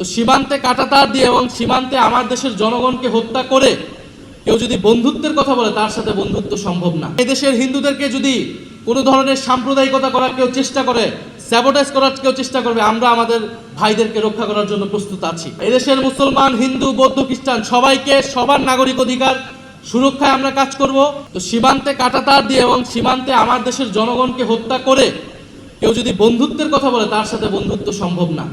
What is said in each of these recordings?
তো সীমান্তে কাঁটাতার দিয়ে এবং সীমান্তে আমার দেশের জনগণকে হত্যা করে কেউ যদি বন্ধুত্বের কথা বলে তার সাথে বন্ধুত্ব সম্ভব না। এই দেশের হিন্দুদেরকে যদি কোনো ধরনের সাম্প্রদায়িকতা করার কেউ চেষ্টা করে, স্যাবোটাইজ করার কেউ চেষ্টা করবে, আমরা আমাদের ভাইদেরকে রক্ষা করার জন্য প্রস্তুত আছি। এই দেশের মুসলমান, হিন্দু, বৌদ্ধ, খ্রিস্টান সবাইকে সবার নাগরিক অধিকার সুরক্ষায় আমরা কাজ করব। তো সীমান্তে কাঁটাতার দিয়ে এবং সীমান্তে আমার দেশের জনগণকে হত্যা করে কেউ যদি বন্ধুত্বের কথা বলে তার সাথে বন্ধুত্ব সম্ভব না।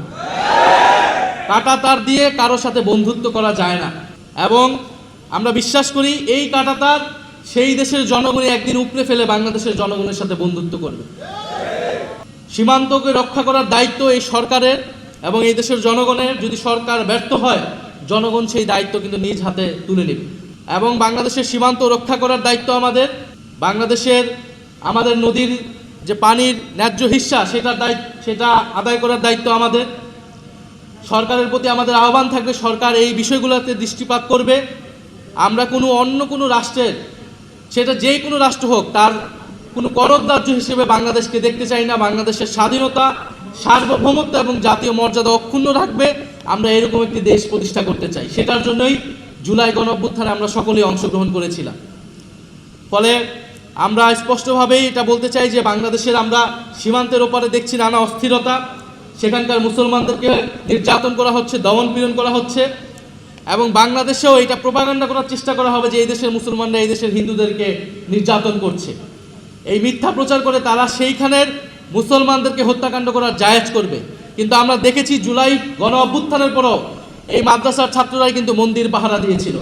কাঁটাতার দিয়ে কারোর সাথে বন্ধুত্ব করা যায় না এবং আমরা বিশ্বাস করি এই কাঁটাতার সেই দেশের জনগণই একদিন উপড়ে ফেলে বাংলাদেশের জনগণের সাথে বন্ধুত্ব করবে। সীমান্তকে রক্ষা করার দায়িত্ব এই সরকারের এবং এই দেশের জনগণের। যদি সরকার ব্যর্থ হয়, জনগণ সেই দায়িত্ব কিন্তু নিজ হাতে তুলে নেবে এবং বাংলাদেশের সীমান্ত রক্ষা করার দায়িত্ব আমাদের। বাংলাদেশের আমাদের নদীর যে পানির ন্যায্য হিস্সা সেটা আদায় করার দায়িত্ব আমাদের। সরকারের প্রতি আমাদের আহ্বান থাকবে, সরকার এই বিষয়গুলোতে দৃষ্টিপাত করবে। আমরা অন্য কোনো রাষ্ট্রের, সেটা যে কোনো রাষ্ট্র হোক, তার কোনো করদার্য হিসেবে বাংলাদেশকে দেখতে চাই না। বাংলাদেশের স্বাধীনতা, সার্বভৌমত্ব এবং জাতীয় মর্যাদা অক্ষুণ্ণ রাখবে, আমরা এরকম একটি দেশ প্রতিষ্ঠা করতে চাই। সেটার জন্যই জুলাই গণঅভ্যুত্থানে আমরা সকলেই অংশগ্রহণ করেছিলাম। ফলে আমরা স্পষ্টভাবেই এটা বলতে চাই যে বাংলাদেশের আমরা সীমান্তের ওপারে দেখছি নানা অস্থিরতা, সেখানকার মুসলমানদেরকে নির্যাতন করা হচ্ছে, দমনপীড়ন করা হচ্ছে এবং বাংলাদেশেও এটা প্রোপাগান্ডা করার চেষ্টা করা হবে যে এই দেশের মুসলমানরা এই দেশের হিন্দুদেরকে নির্যাতন করছে। এই মিথ্যা প্রচার করে তারা সেইখানের মুসলমানদেরকে হত্যাকাণ্ড করার জায়েজ করবে। কিন্তু আমরা দেখেছি জুলাই গণ অভ্যুত্থানের পরও এই মাদ্রাসার ছাত্ররাই কিন্তু মন্দির পাহারা দিয়েছিল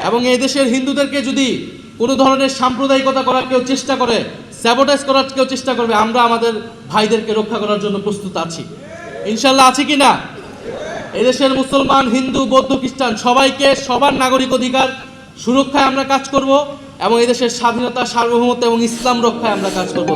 এবং এই দেশের হিন্দুদেরকে যদি কোনো ধরনের সাম্প্রদায়িকতা করার কেউ চেষ্টা করে, স্যাবোটাইজ করার কেউ চেষ্টা করবে, আমরা আমাদের ভাইদেরকে রক্ষা করার জন্য প্রস্তুত আছি। ইনশাল্লাহ আছি কি না? এদেশের মুসলমান, হিন্দু, বৌদ্ধ, খ্রিস্টান সবাইকে সবার নাগরিক অধিকার সুরক্ষায় আমরা কাজ করব এবং এদেশের স্বাধীনতা, সার্বভৌমত্ব এবং ইসলাম রক্ষায় আমরা কাজ করব।